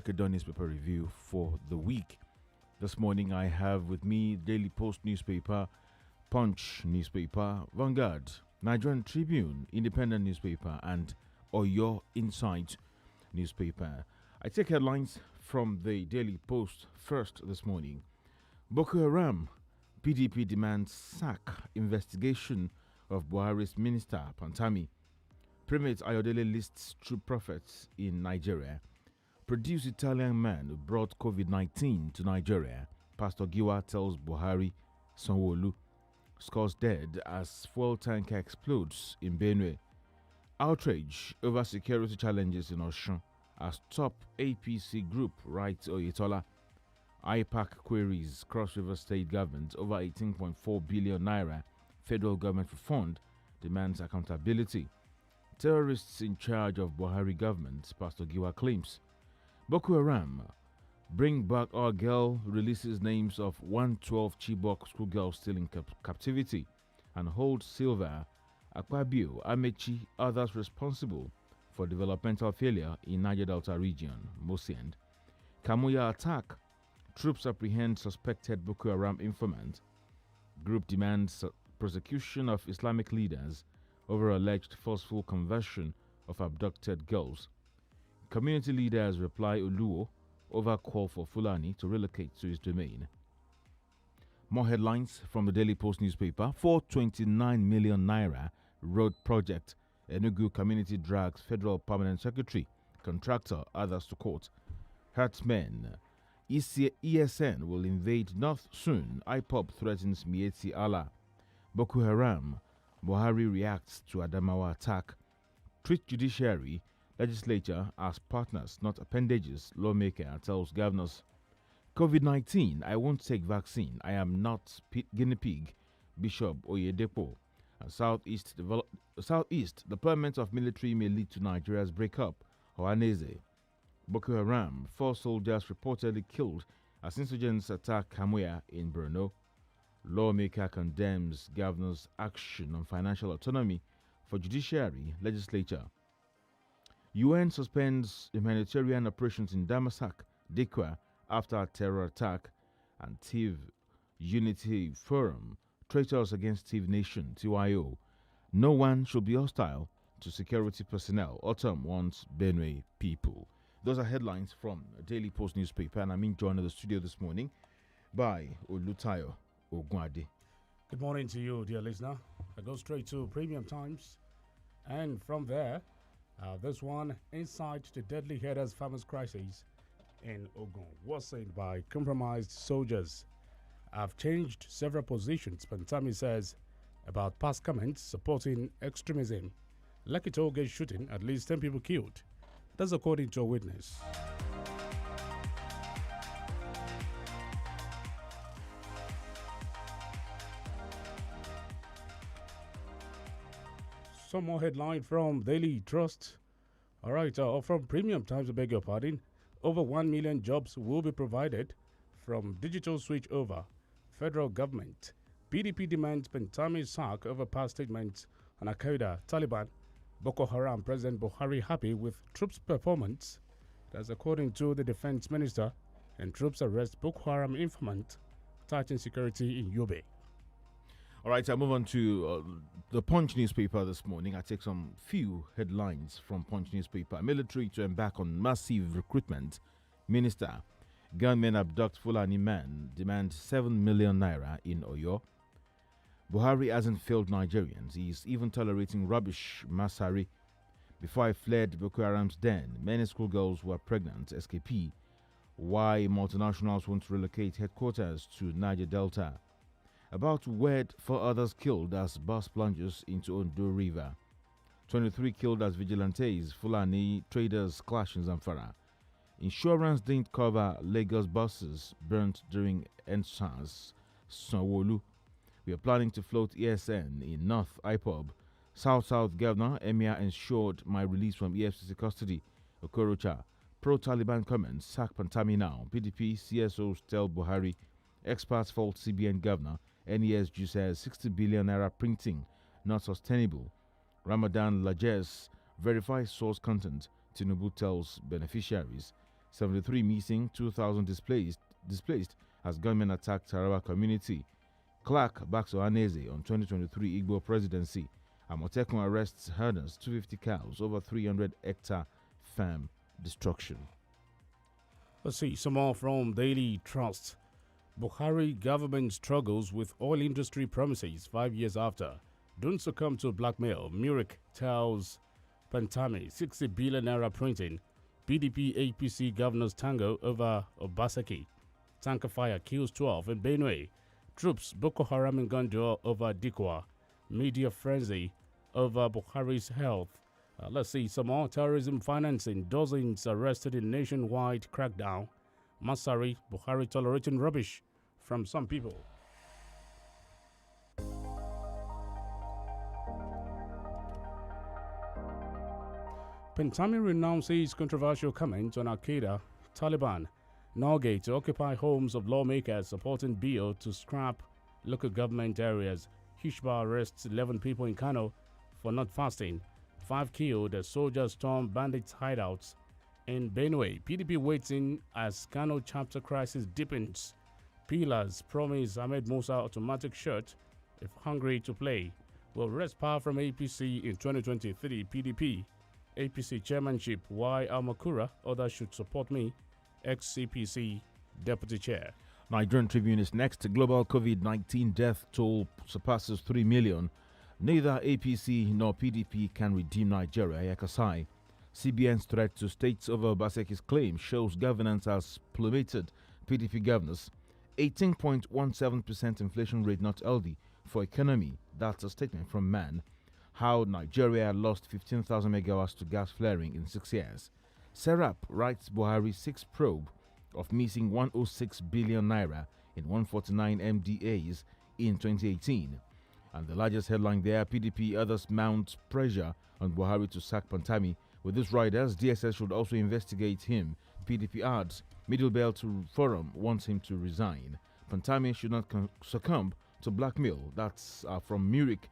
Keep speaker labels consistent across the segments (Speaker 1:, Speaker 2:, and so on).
Speaker 1: Breakdown newspaper review for the week. This morning I have with me Daily Post newspaper, Punch newspaper, Vanguard, Nigerian Tribune, Independent newspaper, and Oyo Insight newspaper. I take headlines from the Daily Post first this morning. Boko Haram, PDP demands sack investigation of Buhari's minister Pantami. Primate Ayodele lists true prophets in Nigeria. Produced Italian man who brought COVID-19 to Nigeria. Pastor Giwa tells Buhari Sanwo-Olu. Scores dead as fuel tanker explodes in Benue. Outrage over security challenges in Osun as top APC group writes Oyetola. IPAC queries Cross River State government over 18.4 billion naira federal government for fund demands accountability. Terrorists in charge of Buhari government, Pastor Giwa claims. Boko Haram, bring back our girl, releases names of 112 Chibok schoolgirls still in captivity and holds Silva, Akpabio, Amechi, others responsible for developmental failure in Niger Delta region, Mosend. Kamuya attack, troops apprehend suspected Boko Haram informant. Group demands prosecution of Islamic leaders over alleged forceful conversion of abducted girls. Community leaders reply Oluo over call for Fulani to relocate to his domain. More headlines from the Daily Post newspaper. 429 million naira road project. Enugu community drags federal permanent secretary, contractor, others to court. Herdsmen. ESN will invade North soon. IPOB threatens Mieti Allah. Boko Haram. Buhari reacts to Adamawa attack. Treat judiciary, legislature as partners, not appendages, lawmaker tells governors. COVID-19, I won't take vaccine. I am not guinea pig, Bishop Oyedepo. Southeast deployment of military may lead to Nigeria's breakup. Ohaneze. Boko Haram, 4 soldiers reportedly killed as insurgents attack Kamuya in Borno. Lawmaker condemns governor's action on financial autonomy for judiciary, legislature. UN suspends humanitarian operations in Damasak, Dikwa, after a terror attack. And TIV Unity Forum, traitors against TIV Nation, TYO. No one should be hostile to security personnel. Autumn wants Benue people. Those are headlines from a Daily Post newspaper, and I'm joined in the studio this morning by OLUTAYO. OGUNADE.
Speaker 2: Good morning to you, dear listener. I go straight to Premium Times, and from there, this one, insight to deadly headers farmers crisis in Ogun, was said by compromised soldiers. I've changed several positions, Pantami says, about past comments supporting extremism. Lekki shooting, at least 10 people killed. That's according to a witness. Some more headline from Daily Trust. All right, from Premium Times, I beg your pardon. Over 1 million jobs will be provided from digital switch over. Federal government. PDP demands Pantami sack over past statements on Al-Qaeda, Taliban. Boko Haram, President Buhari happy with troops' performance. That's according to the defense minister. And troops arrest Boko Haram informant, tighten security in Yobe.
Speaker 1: All right, I move on to the Punch newspaper this morning. I take some few headlines from Punch newspaper. Military to embark on massive recruitment. Minister, gunmen abduct Fulani man, demand 7 million naira in Oyo. Buhari hasn't failed Nigerians. He's even tolerating rubbish, Masari. Before I fled Boko Haram's den, many schoolgirls were pregnant. SKP. Why multinationals want to relocate headquarters to Niger Delta. About word for others killed as bus plunges into Ondo River. 23 killed as vigilantes, Fulani traders clash in Zamfara. Insurance didn't cover Lagos buses burnt during EndSARS. Sanwo-Olu. We are planning to float ESN in North IPOB. South Governor Emir ensured my release from EFCC custody. Okorocha. Pro-Taliban comments. Sack Pantami now. PDP CSOs tell Buhari. Experts fault CBN Governor. NESG says 60 billion naira printing not sustainable. Ramadan Lajes verifies source content. Tinubu tells beneficiaries. 73 missing, 2,000 displaced as gunmen attacked Taraba community. Clark backs Ohaneze on 2023 Igbo presidency. Amotekun arrests herders, 250 cows, over 300 hectare farm destruction.
Speaker 2: Let's see some more from Daily Trust. Buhari government struggles with oil industry promises 5 years after. Don't succumb to blackmail. Murik tells Pantami 60 billion naira printing. PDP APC governors tango over Obaseki. Tanker fire kills 12 in Benue. Troops Boko Haram in Gondor over Dikwa. Media frenzy over Buhari's health. Let's see some more. Terrorism financing. Dozens arrested in nationwide crackdown. Masari, Buhari tolerating rubbish from some people. Pantami renounces controversial comments on Al-Qaeda, Taliban, Norgay to occupy homes of lawmakers supporting bill to scrap local government areas. Hishba arrests 11 people in Kano for not fasting. 5 killed as soldiers storm bandits' hideouts. In Benue, PDP waiting as Kano chapter crisis deepens. Pillars promise Ahmed Musa automatic shirt if hungry to play. Will wrest power from APC in 2023. PDP. APC chairmanship. Why Almakura? Others should support me. Ex-CPC deputy chair.
Speaker 1: Nigerian Tribune is next. Global COVID-19 death toll surpasses 3 million. Neither APC nor PDP can redeem Nigeria. Yakasai. CBN's threat to states over Obaseki's claim shows governance has plummeted. PDP governors. 18.17% inflation rate not healthy for economy. That's a statement from MAN. How Nigeria lost 15,000 megawatts to gas flaring in 6 years. Serap writes Buhari 6 probe of missing 106 billion naira in 149 MDAs in 2018. And the largest headline there, PDP others mount pressure on Buhari to sack Pantami. With these riders, DSS should also investigate him. PDP adds, Middle Belt Forum wants him to resign. Pantami should not succumb to blackmail. That's from Murik.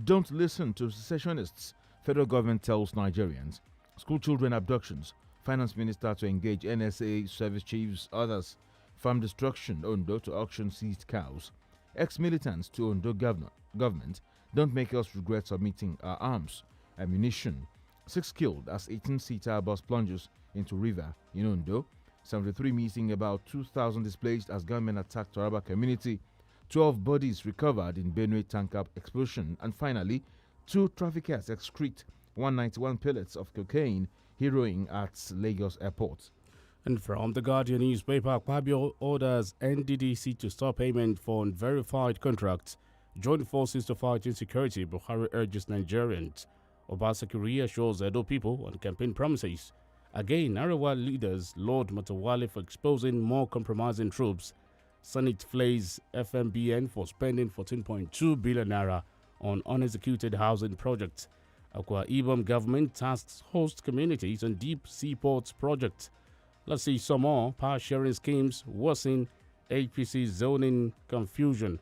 Speaker 1: Don't listen to secessionists. Federal government tells Nigerians. School children abductions. Finance minister to engage NSA service chiefs, others. Farm destruction, Ondo to auction seized cows. Ex-militants to Ondo government. Don't make us regret submitting our arms. Ammunition. 6 killed as 18-seater bus plunges into river in Ondo. 73 missing, about 2,000 displaced as gunmen attacked Taraba community. 12 bodies recovered in Benue tanker explosion. And finally, 2 traffickers excrete 191 pellets of cocaine heroin at Lagos airport.
Speaker 2: And from the Guardian newspaper, Akpabio orders NDDC to stop payment for unverified contracts. Join forces to fight insecurity, Buhari urges Nigerians. Obaseki reassures Edo people on campaign promises. Again, Arewa leaders laud Matawale for exposing more compromising troops. Senate flays FMBN for spending 14.2 billion naira on unexecuted housing projects. Akwa Ibom government tasks host communities on deep seaports project. Let's see some more. Power sharing schemes worsen APC zoning confusion.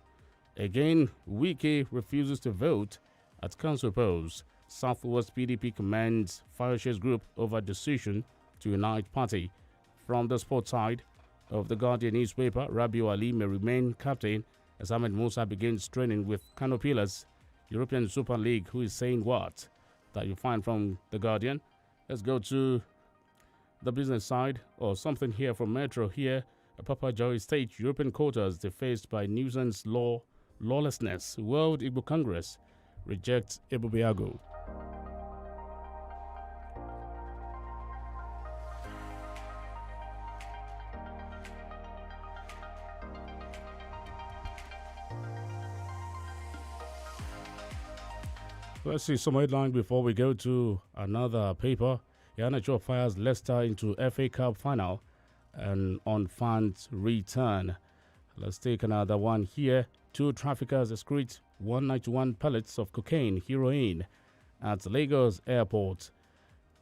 Speaker 2: Again, Wike refuses to vote at council polls. Southwest PDP commands Fireshares Group over decision to unite party. From the sports side of the Guardian newspaper, Rabiu Ali may remain captain as Ahmed Musa begins training with Kano Pillars. European Super League, who is saying what? That you find from the Guardian. Let's go to the business side, or something here from Metro here. Papa Joy State European quotas defaced by nuisance lawlessness. World Igbo Congress rejects Ebubeago. Let's see some headline before we go to another paper. Yanacho fires Leicester into FA Cup final and on fans return. Let's take another one here. 2 traffickers excrete 191 pellets of cocaine, heroin at Lagos airport.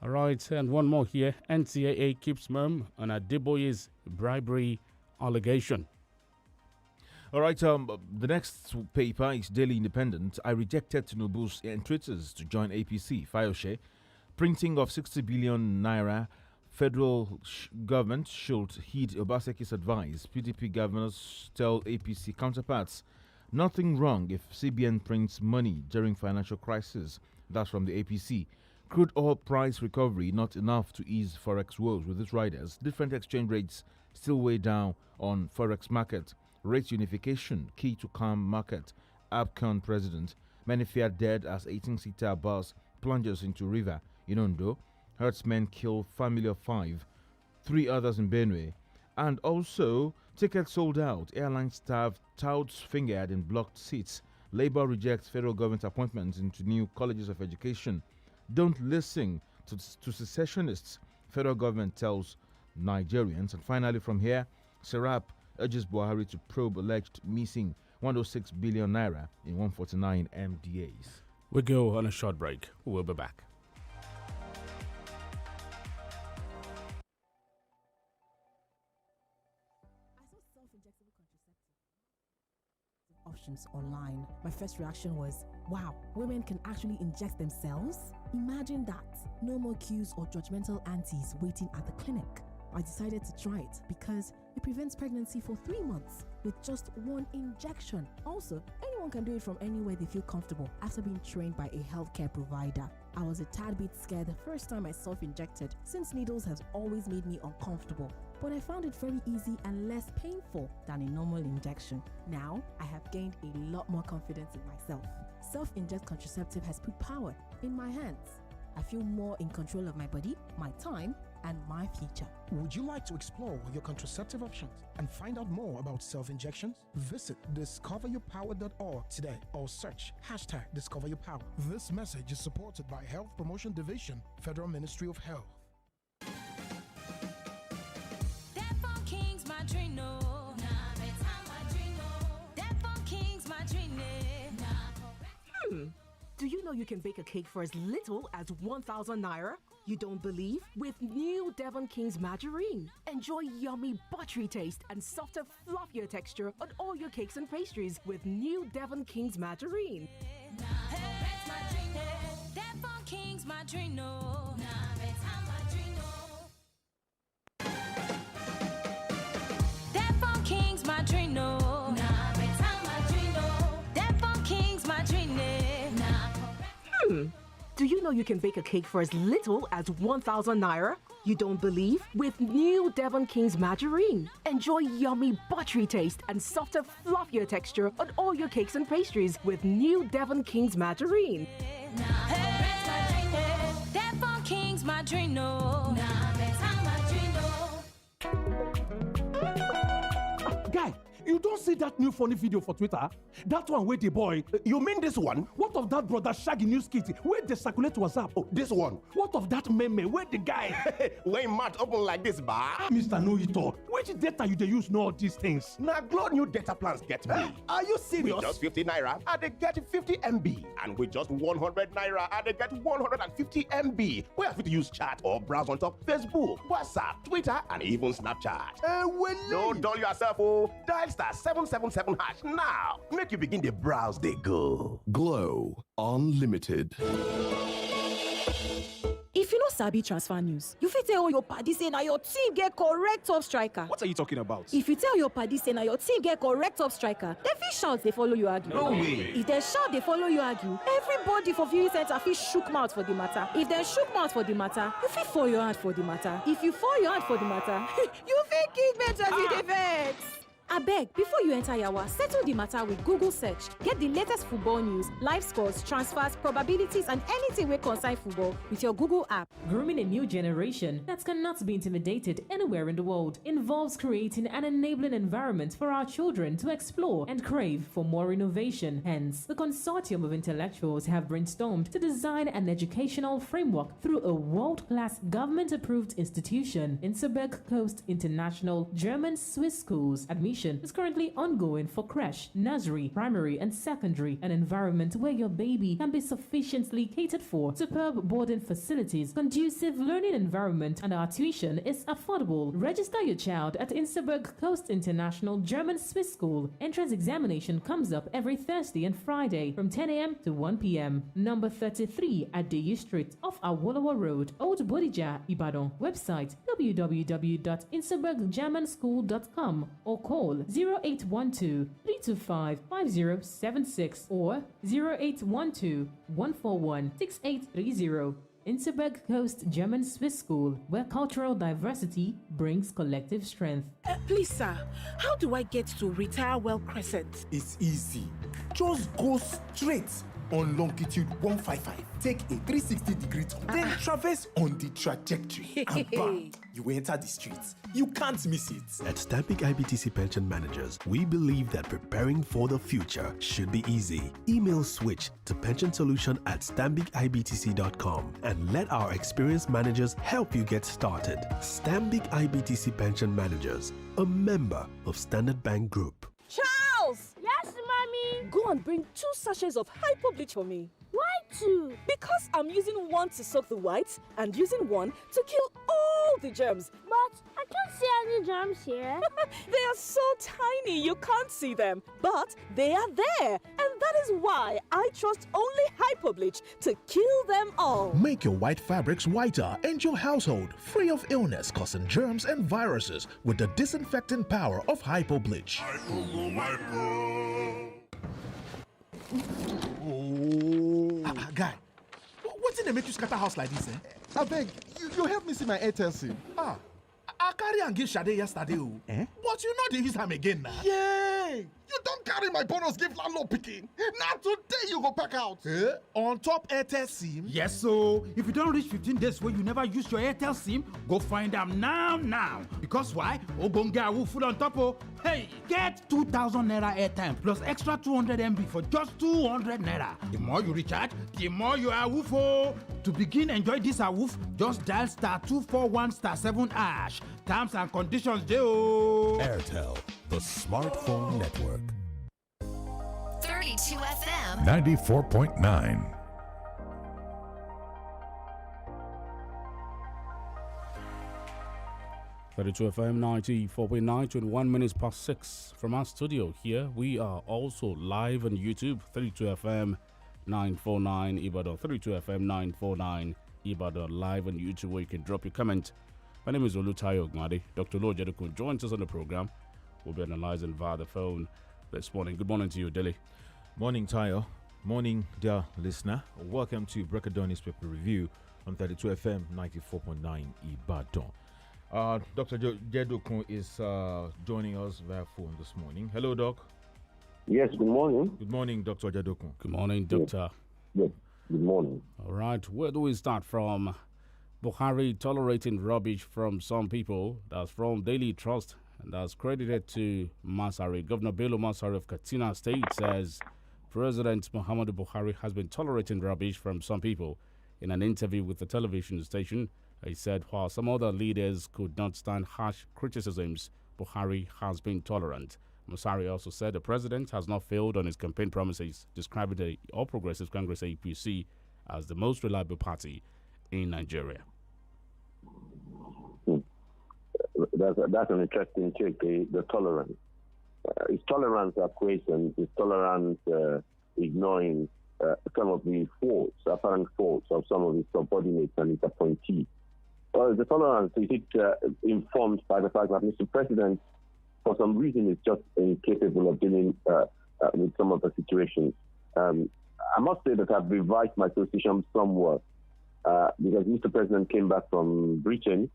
Speaker 2: All right, and one more here. NCAA keeps mum on Adeboye's bribery allegation.
Speaker 1: All right, the next paper is Daily Independent. I rejected Tinubu's entreaties to join APC, Fayose. Printing of 60 billion naira Federal government should heed Obaseki's advice. PDP governors tell APC counterparts nothing wrong if CBN prints money during financial crisis. That's from the APC. Crude oil price recovery not enough to ease forex woes with its riders. Different exchange rates still weigh down on forex market. Rate unification key to calm market. APCON president. Many fear dead as 18-seater bus plunges into river in Ondo. Herdsmen kill family of 5. 3 others in Benue. And also, tickets sold out. Airline staff touts fingered in blocked seats. Labour rejects federal government appointments into new colleges of education. Don't listen to secessionists, federal government tells Nigerians. And finally, from here, Serap urges Buhari to probe alleged missing 106 billion naira in 149 MDAs.
Speaker 2: We go on a short break. We'll be back.
Speaker 3: Options online. My first reaction was, wow, women can actually inject themselves? Imagine that. No more queues or judgmental aunties waiting at the clinic. I decided to try it because it prevents pregnancy for 3 months with just 1 injection. Also, anyone can do it from anywhere they feel comfortable after being trained by a healthcare provider. I was a tad bit scared the first time I self-injected since needles has always made me uncomfortable. But I found it very easy and less painful than a normal injection. Now, I have gained a lot more confidence in myself. Self-inject contraceptive has put power in my hands. I feel more in control of my body, my time, and my future.
Speaker 4: Would you like to explore your contraceptive options and find out more about self-injections? Visit discoveryourpower.org today or search #DiscoverYourPower. This message is supported by Health Promotion Division, Federal Ministry of Health.
Speaker 5: Do you know you can bake a cake for as little as 1,000 naira? You don't believe? With new Devon King's margarine. Enjoy yummy, buttery taste and softer, fluffier texture on all your cakes and pastries with new Devon King's margarine.
Speaker 6: Devon King's margarine. Devon King's margarine. Devon King's margarine.
Speaker 5: Do you know you can bake a cake for as little as 1,000 naira? You don't believe? With new Devon King's margarine. Enjoy yummy, buttery taste and softer, fluffier texture on all your cakes and pastries with new Devon King's margarine.
Speaker 6: Devon King's margarine.
Speaker 7: Guy, you don't see that new funny video for Twitter? That one with the boy.
Speaker 8: You mean this one?
Speaker 7: What of that brother Shaggy News Kitty? Where they circulate WhatsApp?
Speaker 8: Oh, this one.
Speaker 7: What of that meme? Where the guy?
Speaker 8: When mouth open like this, bar.
Speaker 7: Mr. Know It All, which data you they use know all these things?
Speaker 8: Now, Glow new data plans get me.
Speaker 7: Are you serious?
Speaker 8: With just 50 naira, and they get 50 MB. And with just 100 naira, and they get 150 MB. Where have to use chat or browse on top Facebook, WhatsApp, Twitter, and even Snapchat. Don't dull yourself, oh. Dial *777# now. Make you begin the browse, they go.
Speaker 9: Glow Unlimited.
Speaker 10: If you no sabi transfer news, you fit tell all your padi say na your team get correct top striker.
Speaker 11: What are you talking about?
Speaker 10: If you tell your padi say na your team get correct top striker, dem fit shout dey follow you argue.
Speaker 11: No way.
Speaker 10: If dem shout dey follow you argue, everybody for viewing center fit shook mouth for the matter. If dem shook mouth for the matter, you fit fall your hand for the matter. If you fall your hand for the matter, you fit kick bench as you dey vex. Abeg, before you enter yawa, settle the matter with Google search. Get the latest football news, live scores, transfers, probabilities, and anything wey concern football with your Google app.
Speaker 12: Grooming a new generation that cannot be intimidated anywhere in the world involves creating an enabling environment for our children to explore and crave for more innovation. Hence, the consortium of intellectuals have brainstormed to design an educational framework through a world-class government-approved institution in Coast International German-Swiss schools. Admission admission is currently ongoing for creche, nursery, primary, and secondary, an environment where your baby can be sufficiently catered for, superb boarding facilities, conducive learning environment, and our tuition is affordable. Register your child at Insterburg Coast International German Swiss School. Entrance examination comes up every Thursday and Friday from 10 a.m. to 1 p.m. Number 33 Adeyanju Street off Awolowo Road, Old Bodija, Ibadan. Website www.insterburggermanschool.com or call 0812 325 5076 or 0812 141 6830. Insterburg Coast German Swiss School, where cultural diversity brings collective strength.
Speaker 11: Please, sir, how do I get to Retire Well Crescent?
Speaker 13: It's easy. Just go straight on longitude 155. Take a 360-degree turn, then traverse on the trajectory. And bam, you enter the streets. You can't miss it.
Speaker 9: At Stambic IBTC Pension Managers, we believe that preparing for the future should be easy. Email switch to pensionsolution@stambicibtc.com and let our experienced managers help you get started. Stambic IBTC Pension Managers, a member of Standard Bank Group.
Speaker 10: Charles!
Speaker 14: Yes, mommy?
Speaker 10: Go and bring 2 sachets of hypo bleach for me.
Speaker 14: Why 2?
Speaker 10: Because I'm using one to soak the whites and using one to kill all the germs.
Speaker 14: But I can't see any germs here.
Speaker 10: They are so tiny you can't see them, but they are there. And that is why I trust only hypo bleach to kill them all.
Speaker 15: Make your white fabrics whiter and your household free of illness causing germs and viruses with the disinfecting power of hypo bleach.
Speaker 16: Guy, what's in the make you scatter house like this, eh? I beg, you help me see my Airtel SIM. I carry and give Sade yesterday, but you know they use am again now.
Speaker 17: Yay! You don't carry my bonus give landlord picking. Now today you go pack out.
Speaker 16: On top Airtel SIM?
Speaker 18: Yes, so if you don't reach 15 days where you never use your Airtel SIM, go find them now. Because why? Obonga will full on top of. Hey, get 2,000 naira airtime plus extra 200 MB for just 200 naira. The more you recharge, the more you are woofo. To begin enjoy this awoof, just dial *241*7#. Terms and conditions, Joe.
Speaker 19: Airtel, the smartphone network.
Speaker 20: 32 FM
Speaker 19: 94.9.
Speaker 2: FM 94.9, 21 minutes past 6 from our studio here. We are also live on YouTube, 32 FM 949 Ibadan, 32 FM 949 Ibadan, live on YouTube where you can drop your comment. My name is OLUTAYO, OGUNADE. Dr. Lord Jadokun joins us on the program. We'll be analyzing via the phone this morning. Good morning to you, Dele.
Speaker 1: Morning, Tayo. Morning, dear listener. Welcome to Breakdown Newspaper Review on 32 FM 94.9 Ibadan. Dr. Jedokun is joining us via phone this morning. Hello, Doc.
Speaker 21: Yes, good morning.
Speaker 1: Good morning, Dr. Jedokun.
Speaker 2: Good morning, Doctor.
Speaker 21: Yes, good morning.
Speaker 2: All right, where do we start from? Buhari tolerating rubbish from some people. That's from Daily Trust, and that's credited to Masari. Governor Bello Masari of Katsina State says President Muhammadu Buhari has been tolerating rubbish from some people. In an interview with the television station, he said while some other leaders could not stand harsh criticisms, Buhari has been tolerant. Masari also said the president has not failed on his campaign promises, describing the All Progressives Congress APC as the most reliable party in Nigeria.
Speaker 21: That's an interesting take, the tolerance. Is tolerance equation, is tolerance ignoring some of the apparent faults of some of his subordinates and his appointees? Well, the tolerance, is it informed by the fact that Mr. President, for some reason, is just incapable of dealing with some of the situations? I must say that I've revised my position somewhat because Mr. President came back from Britain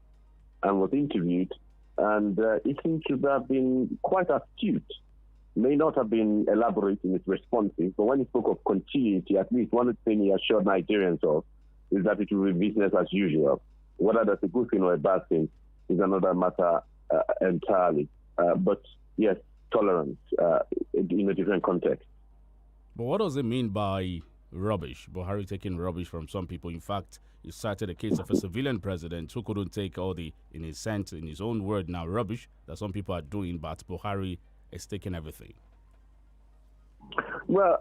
Speaker 21: and was interviewed, and he seemed to have been quite astute. May not have been elaborate in his responses, but when he spoke of continuity, at least one thing he assured Nigerians of is that it will be business as usual. Whether that's a good thing or a bad thing is another matter entirely. But yes, tolerance in a different context.
Speaker 2: But what does it mean by rubbish? Buhari taking rubbish from some people. In fact, he cited a case of a civilian president who couldn't take all the, in his own word now, rubbish that some people are doing, but Buhari is taking everything?
Speaker 21: Well,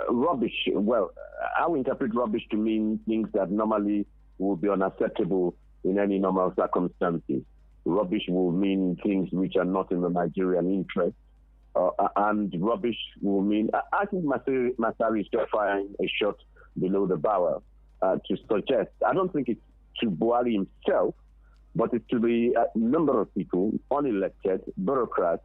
Speaker 21: rubbish. Well, I would interpret rubbish to mean things that normally would be unacceptable in any normal circumstances. Rubbish will mean things which are not in the Nigerian interest. And rubbish will mean, I think Masari is just firing a shot below the barrel to suggest. I don't think it's to Buhari himself, but it's to the number of people, unelected, bureaucrats,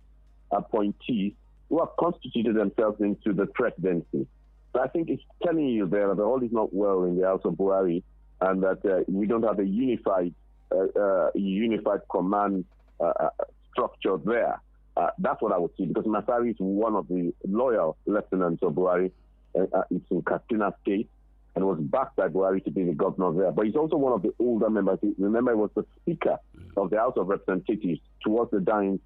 Speaker 21: appointees, who have constituted themselves into the presidency. So I think it's telling you there that all is not well in the house of Buhari, and that we don't have a unified command structure there. That's what I would see, because Masari is one of the loyal lieutenants of Buhari. It's in Katsina State, and was backed by Buhari to be the governor there. But he's also one of the older members. Remember, he was the Speaker of the House of Representatives towards the dying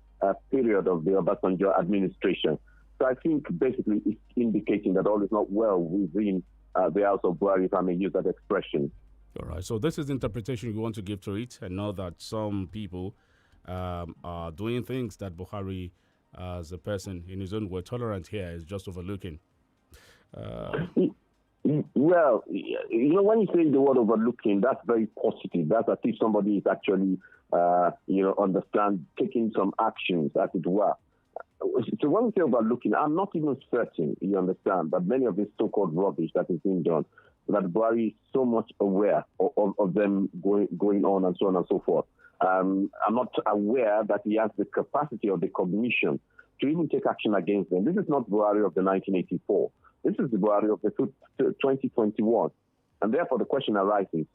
Speaker 21: period of the Obasanjo administration. So I think basically it's indicating that all is not well within the House of Buhari, if I may use that expression.
Speaker 2: All right, so this is the interpretation you want to give to it. I know that some people are doing things that Buhari, as a person in his own way tolerant here, is just overlooking.
Speaker 21: Well, you know, when you say the word overlooking, that's very positive. That's as if somebody is actually, understand, taking some actions, as it were. So when we say overlooking, I'm not even certain, you understand, that many of this so-called rubbish that is being done, that Buhari is so much aware of them going on and so on and so forth. I'm not aware that he has the capacity or the cognition to even take action against them. This is not Buhari of the 1984. This is the Buhari of the 2021. And therefore, the question arises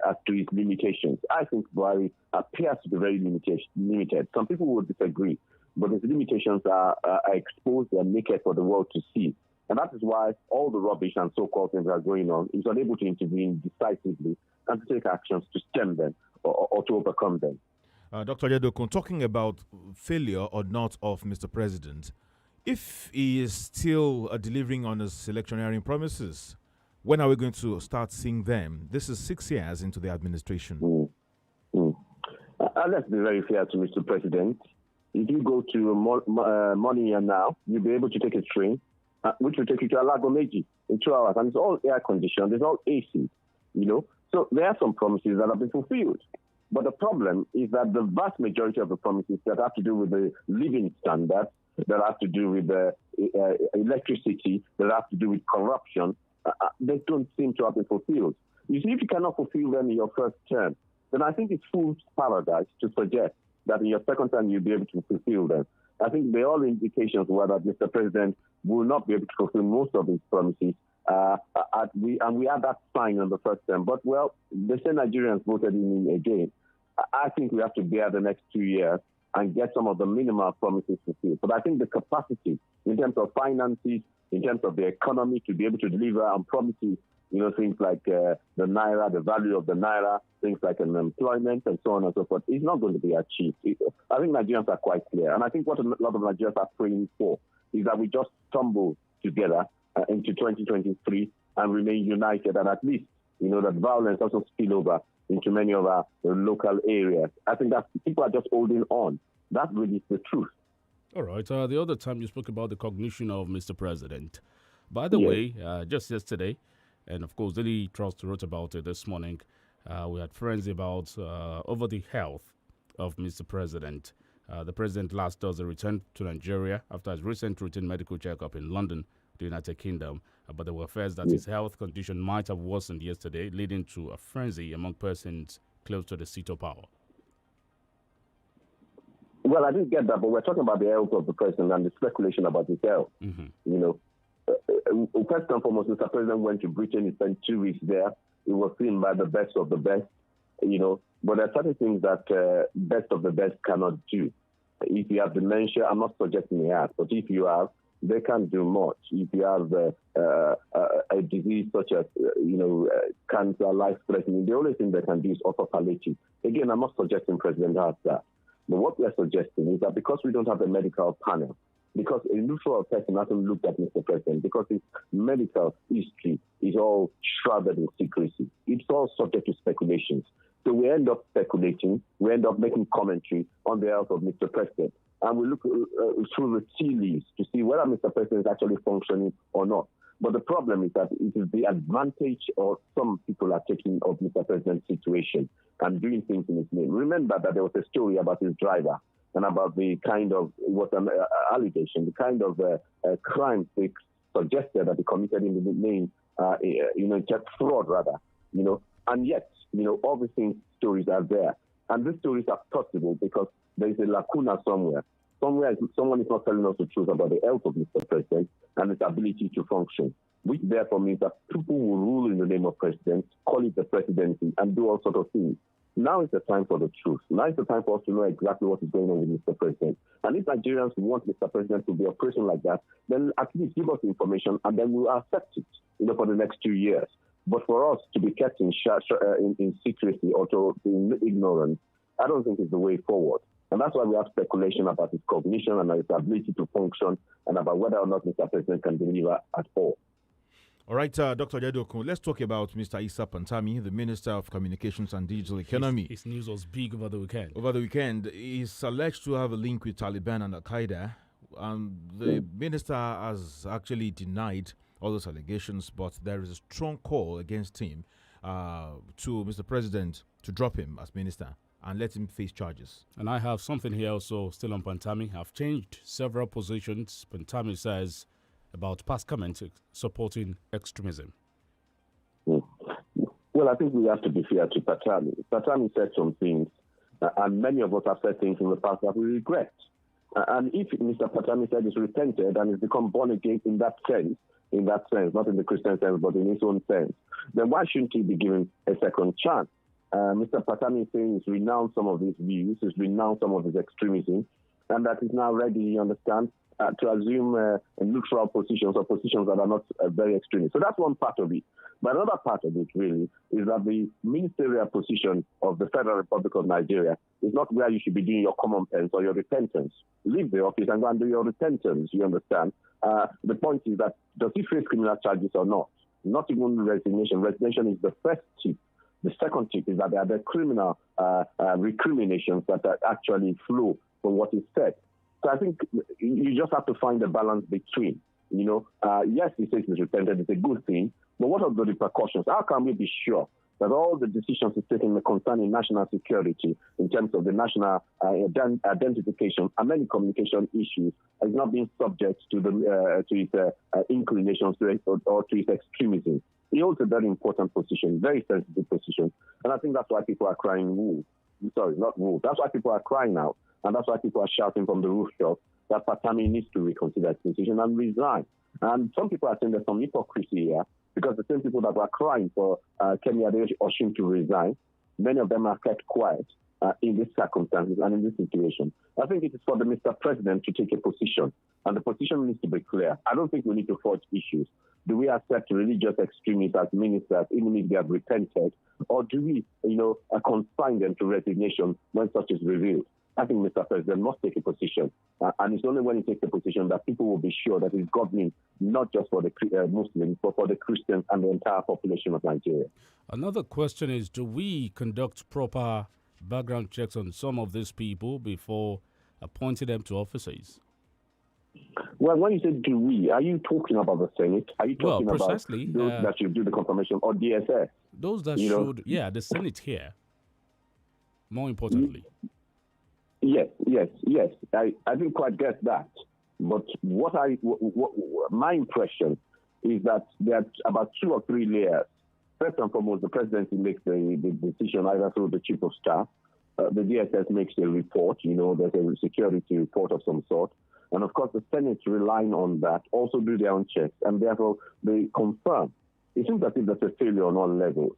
Speaker 21: as to his limitations. I think Buhari appears to be very limited. Some people would disagree, but his limitations are exposed and naked for the world to see. And that is why all the rubbish and so-called things that are going on, he's unable to intervene decisively and to take actions to stem them or to overcome them.
Speaker 1: Dr. Yedokun, talking about failure or not of Mr. President, if he is still delivering on his electioneering promises, when are we going to start seeing them? This is 6 years into the administration.
Speaker 21: Let's be very fair to Mr. President. If you go to Money now, you'll be able to take a train, which will take you to Alagomeji in 2 hours. And it's all air conditioned, it's all AC, So there are some promises that have been fulfilled. But the problem is that the vast majority of the promises that have to do with the living standards, that have to do with the electricity, that have to do with corruption, they don't seem to have been fulfilled. You see, if you cannot fulfill them in your first term, then I think it's fool's paradise to suggest that in your second term you'll be able to fulfill them. I think the all indications were that Mr. President will not be able to fulfill most of his promises. We had that sign on the first term. But, well, the same Nigerians voted in again. I think we have to bear the next 2 years and get some of the minimal promises fulfilled. But I think the capacity in terms of finances, in terms of the economy to be able to deliver on promises, things like the Naira, the value of the Naira, things like employment and so on and so forth, is not going to be achieved. I think Nigerians are quite clear. And I think what a lot of Nigerians are praying for is that we just stumble together into 2023 and remain united, and at least, that violence also spill over into many of our local areas. I think that people are just holding on. That really is the truth.
Speaker 2: All right. The other time you spoke about the cognition of Mr. President. By the way, just yesterday, and of course, Daily Trust wrote about it this morning, we had frenzy about over the health of Mr. President. The president last Thursday returned to Nigeria after his recent routine medical checkup in London, the United Kingdom. But there were fears that his health condition might have worsened yesterday, leading to a frenzy among persons close to the seat of power.
Speaker 21: Well, I didn't get that, but we're talking about the health of the president and the speculation about his health. First and foremost, Mr. President went to Britain. He spent 2 weeks there. He was seen by the best of the best, But there are certain things that best of the best cannot do. If you have dementia, I'm not suggesting he has, but if you have, they can't do much. If you have a disease such as, cancer, life-threatening, the only thing they can do is offer palliative. Again, I'm not suggesting President has that. But what we're suggesting is that because we don't have a medical panel, because a neutral person hasn't looked at Mr. President, because his medical history is all shrouded in secrecy, it's all subject to speculations. So we end up speculating, we end up making commentary on the health of Mr. President. and we look through the tea leaves to see whether Mr. President is actually functioning or not. But the problem is that it is the advantage or some people are taking of Mr. President's situation and doing things in his name. Remember that there was a story about his driver and about the kind of, it was an allegation, the kind of crimes they suggested that he committed in the name, just fraud rather, and yet, all these things, stories are there. And these stories are possible because there is a lacuna somewhere. Someone is not telling us the truth about the health of Mr. President and his ability to function, which therefore means that people will rule in the name of president, call it the presidency, and do all sorts of things. Now is the time for the truth. Now is the time for us to know exactly what is going on with Mr. President. And if Nigerians want Mr. President to be operating like that, then at least give us the information and then we'll accept it, for the next 2 years. But for us to be kept in secrecy or to be in ignorance, I don't think is the way forward. And that's why we have speculation about his cognition and his ability to function and about whether or not Mr. President can deliver at all.
Speaker 1: All right, Dr. Jadokun, let's talk about Mr. Issa Pantami, the Minister of Communications and Digital Economy.
Speaker 2: His news was big over the weekend.
Speaker 1: Over the weekend, he's alleged to have a link with Taliban and Al-Qaeda. The minister has actually denied all those allegations, but there is a strong call against him to Mr. President to drop him as minister and let him face charges.
Speaker 2: And I have something here also still on Pantami. I've changed several positions, Pantami says, about past comments supporting extremism.
Speaker 21: Well, I think we have to be fair to Pantami. Pantami said some things, and many of us have said things in the past that we regret. And if Mr. Pantami said he's repented and has become born again in that sense, not in the Christian sense, but in his own sense, then why shouldn't he be given a second chance? Mr. Pantami is saying he's renounced some of his views, he's renounced some of his extremism, and that he's now ready, you understand, to assume neutral positions or positions that are not very extremist. So that's one part of it. But another part of it, really, is that the ministerial position of the Federal Republic of Nigeria is not where you should be doing your common sense or your repentance. Leave the office and go and do your repentance, you understand? The point is that does he face criminal charges or not? Not even resignation. Resignation is the first tip. The second tip is that there are the criminal recriminations that actually flow from what is said. So I think you just have to find a balance between, yes, he says he's repented, it's a good thing, but what are the repercussions? How can we be sure that all the decisions he's taking concerning national security in terms of the national identification and many communication issues is not being subject to his inclinations or to his extremism? He holds a very important position, very sensitive position, and I think that's why people are crying wolf. Sorry, not wolf. That's why people are crying out, and that's why people are shouting from the rooftop that Pantami needs to reconsider his position and resign. And some people are saying there's some hypocrisy here, because the same people that were crying for Kemi Adeosun to resign, many of them are kept quiet in these circumstances and in this situation. I think it is for the Mr. President to take a position, and the position needs to be clear. I don't think we need to forge issues. Do we accept religious extremists as ministers, even if they have repented, or do we, consign them to resignation when such is revealed? I think Mr. President must take a position, and it's only when he takes a position that people will be sure that he's governing not just for the Muslims, but for the Christians and the entire population of Nigeria.
Speaker 2: Another question is, do we conduct proper background checks on some of these people before appointing them to offices?
Speaker 21: Well, when you say do we, are you talking about the Senate? Are you talking about those that should do the confirmation, or DSS?
Speaker 2: Those that should, the Senate here, more importantly.
Speaker 21: Yes. I didn't quite get that. But my impression is that there are about 2 or 3 layers. First and foremost, the presidency makes the decision either through the chief of staff. The DSS makes a report, there's a security report of some sort. And of course, the Senate, relying on that, also do their own checks, and therefore they confirm. It seems as if there's a failure on all levels.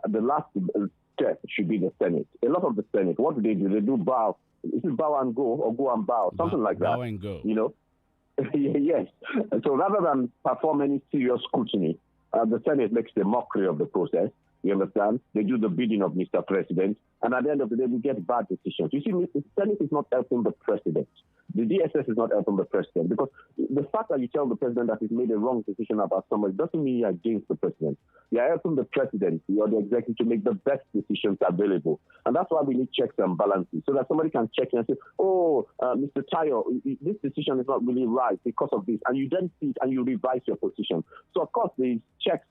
Speaker 21: The last step should be the Senate. A lot of the Senate, what do? They do bow. Is it bow and go, or go and bow? Something like that.
Speaker 2: Bow and go.
Speaker 21: Yes. So rather than perform any serious scrutiny, the Senate makes a mockery of the process. You understand? They do the bidding of Mr. President, and at the end of the day, we get bad decisions. You see, the Senate is not helping the president. The DSS is not helping the president, because the fact that you tell the president that he's made a wrong decision about somebody doesn't mean you're against the president. You're helping the presidency or the executive to make the best decisions available. And that's why we need checks and balances, so that somebody can check and say, Mr. Tayo, this decision is not really right because of this. And you then see it and you revise your position. So, of course, the checks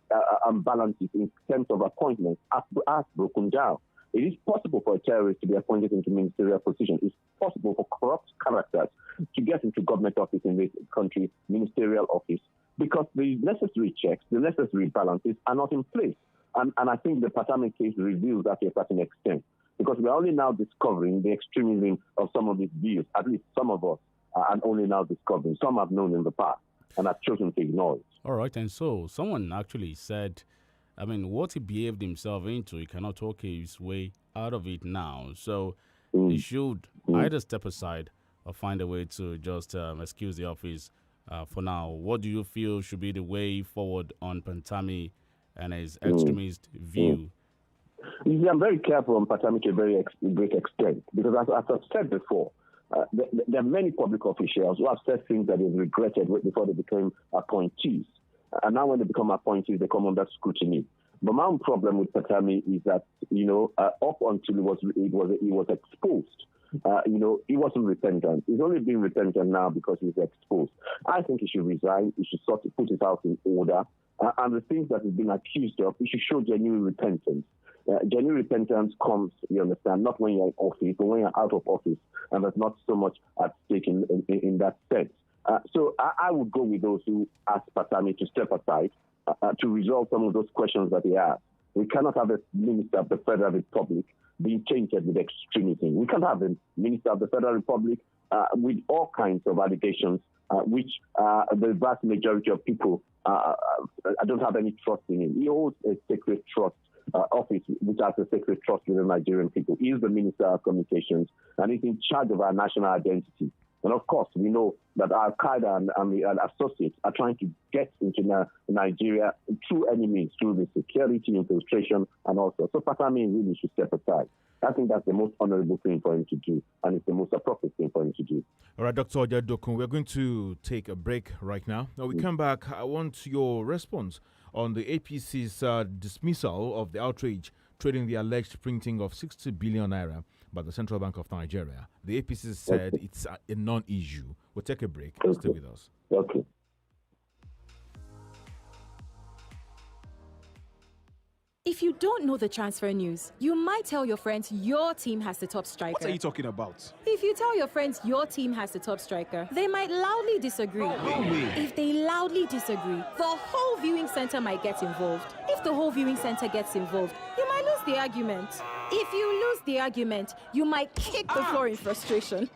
Speaker 21: and balances in terms of appointments are broken down. It is possible for a terrorist to be appointed into ministerial position. It's possible for corrupt characters to get into government office in this country, ministerial office, because the necessary checks, the necessary balances are not in place. And I think the Patami case reveals that to a certain extent, because we're only now discovering the extremism of some of these views. At least some of us are only now discovering. Some have known in the past and have chosen to ignore it.
Speaker 2: All right, and so someone actually said, what he behaved himself into, he cannot talk his way out of it now. So he should either step aside or find a way to just excuse the office for now. What do you feel should be the way forward on Pantami and his extremist view?
Speaker 21: You see, I'm very careful on Patami to a very great extent, because as I've said before, there are many public officials who have said things that they've regretted before they became appointees. And now when they become appointees, they come under scrutiny. But my own problem with Patami is that, up until he was exposed, he wasn't repentant. He's only being repentant now because he's exposed. I think he should resign. He should sort of put his house in order. And the things that he's been accused of, he should show genuine repentance. Genuine repentance comes, you understand, not when you're in office, but when you're out of office. And there's not so much at stake in that sense. So I would go with those who ask Patami to step aside to resolve some of those questions that he has. We cannot have a minister of the Federal Republic being tainted with extremism. We can't have a minister of the Federal Republic with all kinds of allegations, which the vast majority of people I don't have any trust in him. He holds a sacred trust office, which has a sacred trust with the Nigerian people. He is the Minister of Communications, and he's in charge of our national identity. And of course, we know that Al-Qaeda and the associates are trying to get into Nigeria through any means, through the security, infiltration, and also. So Patami really should step aside. I think that's the most honorable thing for him to do, and it's the most appropriate thing for him to do.
Speaker 1: All right, Dr. Ojadokun, we're going to take a break right now. Now we come back. I want your response on the APC's dismissal of the outrage trading the alleged printing of 60 billion naira by the Central Bank of Nigeria. The APC said it's a non-issue. We'll take a break. Stay with us.
Speaker 21: Okay.
Speaker 10: If you don't know the transfer news, you might tell your friends your team has the top striker.
Speaker 20: What are you talking about?
Speaker 10: If you tell your friends your team has the top striker, they might loudly disagree. If they loudly disagree, the whole viewing center might get involved. If the whole viewing center gets involved, you might lose the argument. If you lose the argument, you might kick the floor in frustration.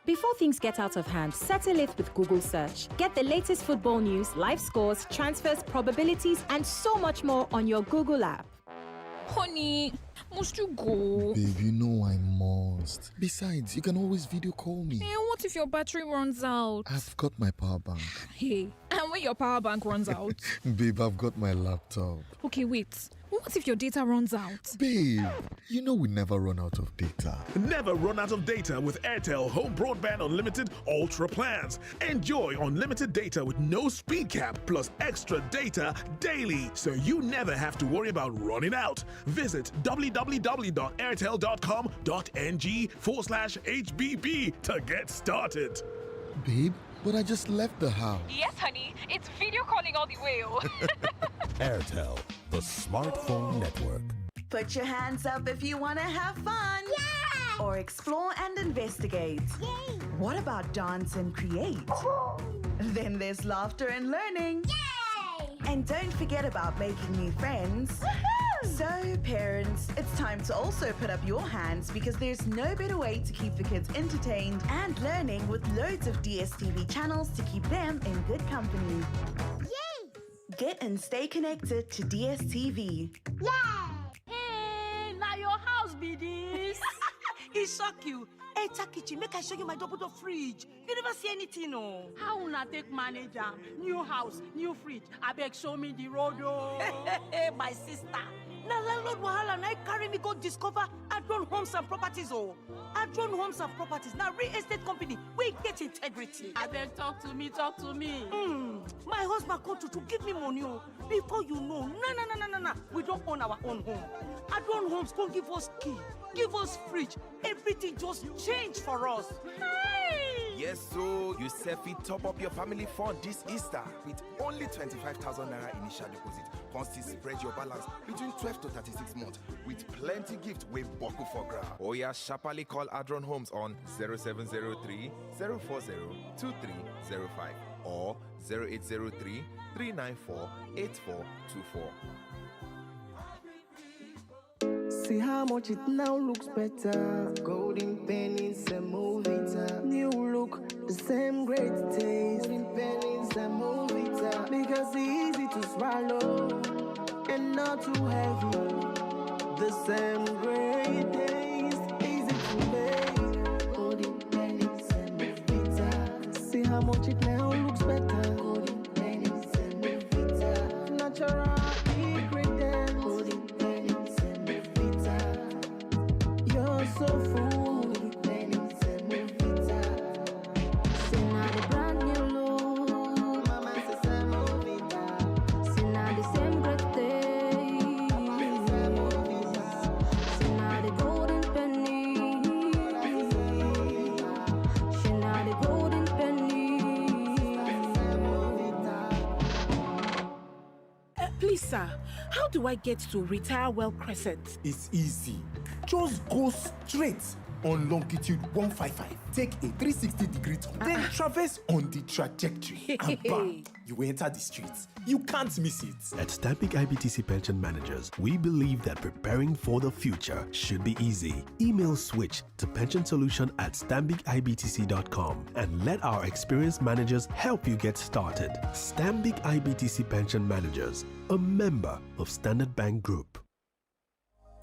Speaker 10: Before things get out of hand, settle it with Google Search. Get the latest football news, live scores, transfers, probabilities, and so much more on your Google app.
Speaker 22: Honey, must you go?
Speaker 23: Babe, you know I must. Besides, you can always video call me.
Speaker 22: Hey, what if your battery runs out?
Speaker 23: I've got my power bank.
Speaker 22: Hey, and when your power bank runs out?
Speaker 23: Babe, I've got my laptop.
Speaker 22: Okay, wait. What if your data runs out?
Speaker 23: Babe, you know we never run out of data.
Speaker 24: Never run out of data with Airtel Home Broadband Unlimited Ultra plans. Enjoy unlimited data with no speed cap plus extra data daily, so you never have to worry about running out. Visit www.airtel.com.ng/HBB to get started.
Speaker 23: Babe, but I just left the house.
Speaker 22: Yes, honey. It's video calling all the way.
Speaker 19: Airtel, the smartphone network.
Speaker 25: Put your hands up if you want to have fun. Yeah! Or explore and investigate. Yay! What about dance and create? Then there's laughter and learning. Yay! And don't forget about making new friends. Woohoo! So, parents, it's time to also put up your hands, because there's no better way to keep the kids entertained and learning with loads of DSTV channels to keep them in good company. Yay! Get and stay connected to DSTV.
Speaker 26: Yeah! Hey, now your house be this. It shock you. Hey, Kitchen, make I show you my double-door fridge. You never see anything, no. How will I take manager? New house, new fridge. I beg, show me the road, oh. My sister. Na landlord wahala na carry me go discover Adron Homes and Properties. Oh, Adron Homes and Properties. Now real estate company. We get integrity. Abeg, talk to me. My husband come to give me money. Oh, before you know, no. We don't own our own home. Adron Homes come give us key, give us fridge. Everything just change for us. Hey!
Speaker 3: Yes, so you selfie top up your family fund this Easter with only 25,000 naira initial deposit. Constantly spread your balance between 12 to 36 months with plenty gift way buckle for grab. Oh yeah, sharply call Adron Homes on 0703 040 2305 or 0803 394 8424.
Speaker 4: See how much it now looks better. Golden pennies and Movita. New look, the same great taste. Golden pennies and Movita. Because it's easy to swallow and not too heavy. The same great taste, easy to make. Golden pennies and Movita. See how much it now looks better. Golden pennies and Movita. Natural. So full, pennies and Movita. See now the brand new look, Mama says Movita. See now the same great day, see now the golden penny, see now the golden penny.
Speaker 11: Please, sir, how do I get to Retire Well Crescent?
Speaker 13: It's easy. Just go straight on longitude 155. Take a 360-degree turn, then traverse on the trajectory. And bam, you enter the streets. You can't miss it.
Speaker 9: At Stamping IBTC Pension Managers, we believe that preparing for the future should be easy. Email switch to pensionsolution@stambicibtc.com and let our experienced managers help you get started. Stambik IBTC Pension Managers, a member of Standard Bank Group.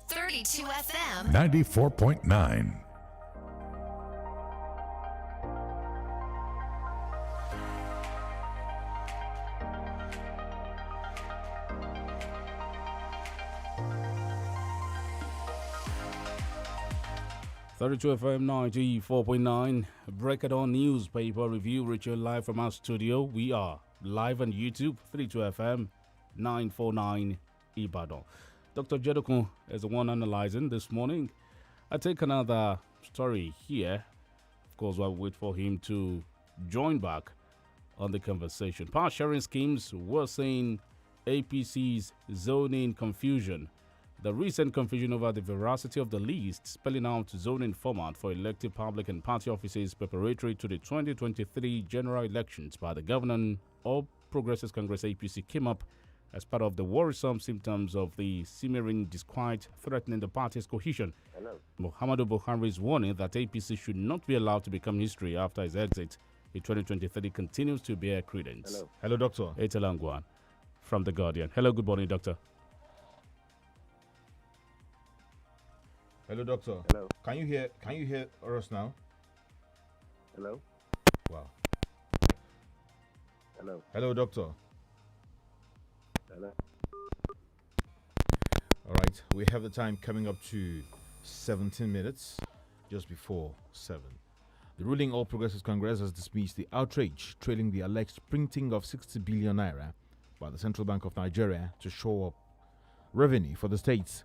Speaker 5: 32 FM
Speaker 19: 94.9.
Speaker 2: FM 94.9. Break It On newspaper review reaching live from our studio. We are live on YouTube, 32 FM 949 Ibadan. Dr. Jedokun is the one analyzing this morning. I take another story here. Of course, while we wait for him to join back on the conversation. Power sharing schemes worsen APC's zoning confusion. The recent confusion over the veracity of the list spelling out zoning format for elective public and party offices preparatory to the 2023 general elections by the governing All Progressives Congress APC came up as part of the worrisome symptoms of the simmering disquiet threatening the party's cohesion. Muhammadu Buhari's warning that APC should not be allowed to become history after his exit in 2023 continues to bear credence.
Speaker 1: Hello, Doctor.
Speaker 2: Etelangwan from The Guardian. Hello, good morning, Doctor.
Speaker 1: Hello, Doctor.
Speaker 21: Hello.
Speaker 1: Can you hear us now?
Speaker 21: Hello.
Speaker 1: Wow.
Speaker 21: Hello.
Speaker 1: Hello, Doctor.
Speaker 21: Hello.
Speaker 1: All right, we have the time coming up to 17 minutes, just before 7. The ruling All Progressives Congress has dismissed the outrage trailing the alleged printing of 60 billion naira by the Central Bank of Nigeria to shore up revenue for the states.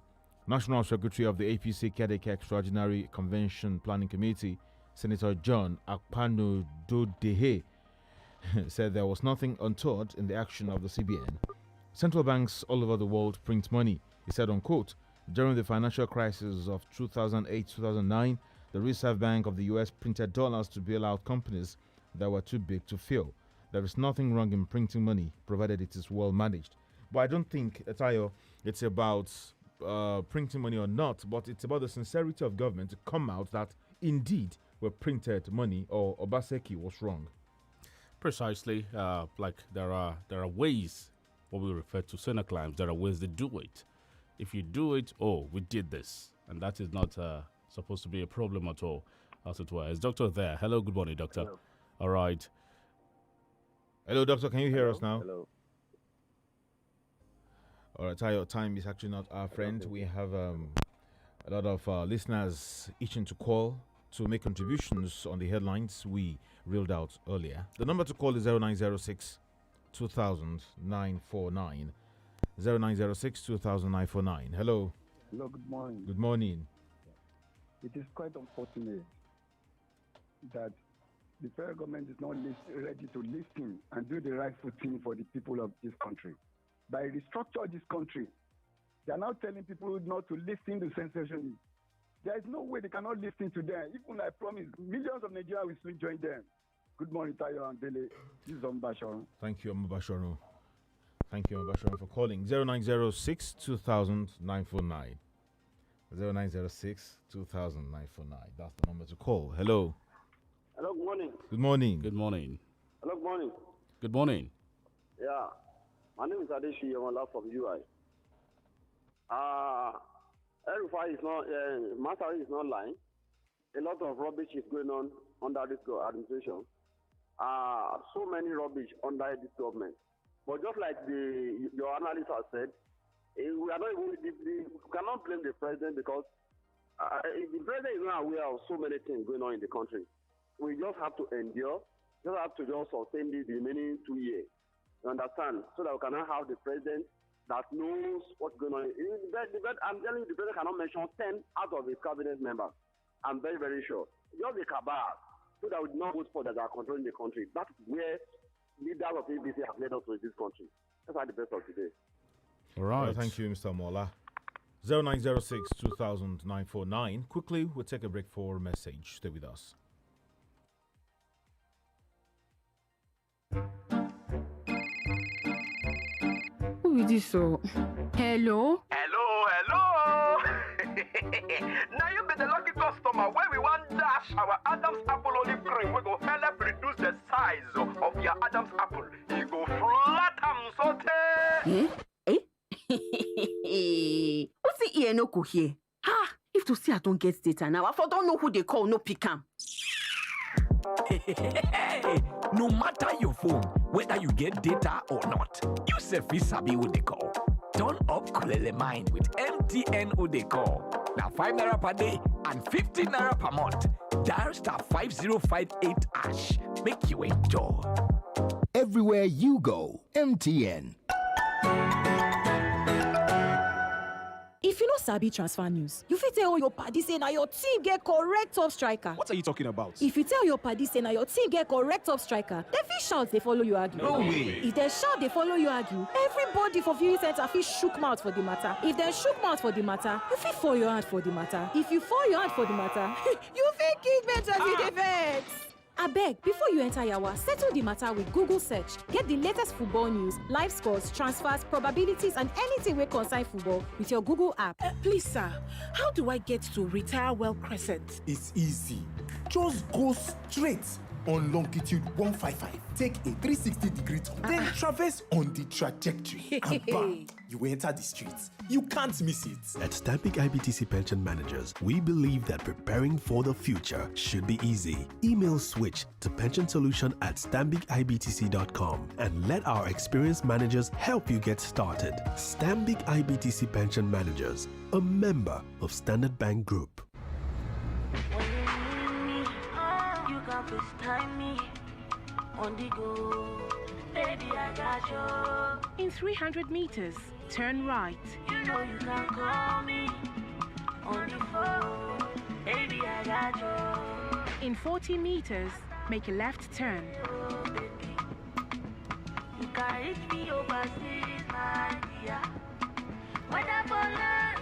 Speaker 1: National Secretary of the APC Kadeke Extraordinary Convention Planning Committee, Senator John Akpano Dodehe, said there was nothing untoward in the action of the CBN. Central banks all over the world print money, he said, unquote. During the financial crisis of 2008-2009, the Reserve Bank of the U.S. printed dollars to bail out companies that were too big to fail. There is nothing wrong in printing money, provided it is well managed. But I don't think, Tayo, it's about printing money or not, but it's about the sincerity of government to come out that indeed we printed money or Obaseki was wrong.
Speaker 2: Precisely. Like there are ways, what we refer to claims, there are ways to do it. If you do it, oh, we did this, and that is not supposed to be a problem at all, as it were. Is Doctor there? Hello, good morning, Doctor.
Speaker 21: Hello.
Speaker 2: All right.
Speaker 1: Hello, Doctor, can you hear us now?
Speaker 21: Hello.
Speaker 1: All right, Tayo, time is actually not our friend. We have a lot of listeners itching to call to make contributions on the headlines we reeled out earlier. The number to call is 0906 2000 949. 0906 2000 949. Hello.
Speaker 6: Hello, good morning.
Speaker 1: Good morning.
Speaker 6: It is quite unfortunate that the federal government is not ready to listen and do the rightful thing for the people of this country. By restructure this country, they are now telling people not to listen to sensationalists. There is no way they cannot listen to them. Even I promise, millions of Nigerians will soon join them. Good morning, Tayo and Dele. This is Mbasharo.
Speaker 1: Thank you, Mbasharo. Thank you, Mbasharo, for calling. 0906 2000 949. 0906 2000 949. That's the number to call. Hello.
Speaker 7: Hello, good morning.
Speaker 1: Good morning.
Speaker 2: Good morning.
Speaker 7: Hello, good morning.
Speaker 2: Good morning.
Speaker 7: Yeah. My name is Adeshi Yamola from UI. Erufai is not, Masari is not lying. A lot of rubbish is going on under this administration. So many rubbish under this government. But just like your analyst has said, we are not even, we cannot blame the president because the president is not aware of so many things going on in the country. We just have to endure, just have to just sustain the remaining 2 years. You understand? So that we cannot have the president that knows what's going on. I'm telling you, the president cannot mention 10 out of his cabinet members. I'm very, very sure. Just the cabal, so that we do not vote for that are controlling the country. That's where leaders of ABC have led us to this country. That's the best of today.
Speaker 1: All right. Thank you, Mr. Mola. 0906 2000 949. Quickly, we'll take a break for a message. Stay with us.
Speaker 8: Who is this? So, hello?
Speaker 12: Hello. Now you be the lucky customer where we want dash our Adam's apple olive cream. We go help reduce the size of your Adam's apple. You go flat and
Speaker 11: What's the ear no cook here? Ha! If to see I don't get data now, I don't know who they call, no pick 'em.
Speaker 14: No matter your phone, whether you get data or not, you sabi what they call. Turn up Kulele Mind with MTN who they call. Now 5 naira per day and 15 naira per month. Dial star 5058 hash. Make you enjoy.
Speaker 20: Everywhere you go, MTN.
Speaker 10: If you know Sabi transfer news, you fit tell all your party say na your team get correct top striker.
Speaker 27: What are you talking about?
Speaker 10: If you tell your party say na your team get correct top striker, dem fit shout they follow you argue.
Speaker 27: No way.
Speaker 10: If dem shout they follow you argue, everybody for viewing center fit shook mouth for the matter. If dem shook mouth for the matter, you fit fall your hand for the matter. If you fall your hand for the matter, you fit kick bench as you dey vex. Abeg, before you enter yawa, settle the matter with Google search. Get the latest football news, live scores, transfers, probabilities, and anything wey concern football with your Google app.
Speaker 11: Please, sir, how do I get to Retire Well Crescent?
Speaker 13: It's easy. Just go straight on longitude 155. Take a 360-degree turn, then traverse on the trajectory. And bam, you enter the streets. You can't miss it.
Speaker 9: At Stambic IBTC Pension Managers, we believe that preparing for the future should be easy. Email switch to pensionsolution@stambicibtc.com and let our experienced managers help you get started. Stambic IBTC Pension Managers, a member of Standard Bank Group.
Speaker 28: You can FaceTime me on the go. Baby, I got you.
Speaker 11: In 300 meters, turn right.
Speaker 28: You know you can call me on the phone. Baby, I got you.
Speaker 11: In 40 meters, make a left turn.
Speaker 28: Oh, baby. You can reach me overseas, my dear.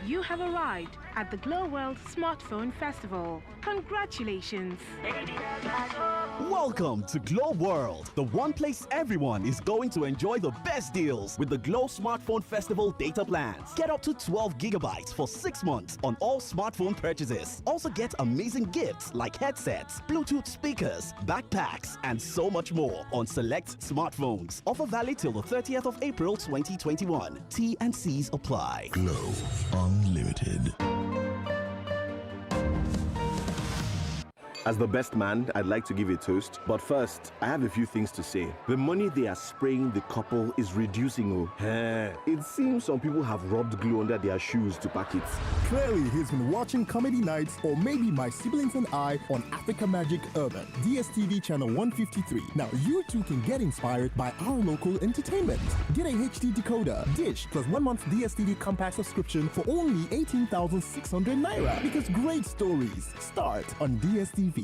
Speaker 11: You have arrived at the Glow World Smartphone Festival. Congratulations!
Speaker 29: Welcome to Glow World, the one place everyone is going to enjoy the best deals with the Glow Smartphone Festival data plans. Get up to 12 gigabytes for 6 months on all smartphone purchases. Also get amazing gifts like headsets, Bluetooth speakers, backpacks, and so much more on select smartphones. Offer valid till the 30th of April 2021. T&Cs apply.
Speaker 19: Glow Unlimited.
Speaker 15: As the best man, I'd like to give a toast. But first, I have a few things to say. The money they are spraying the couple is reducing. It seems some people have rubbed glue under their shoes to pack it.
Speaker 16: Clearly, he's been watching Comedy Nights or maybe My Siblings and I on Africa Magic Urban, DSTV channel 153. Now, you too can get inspired by our local entertainment. Get a HD decoder, dish, plus 1 month DSTV compact subscription for only 18,600 naira. Because great stories start on DSTV.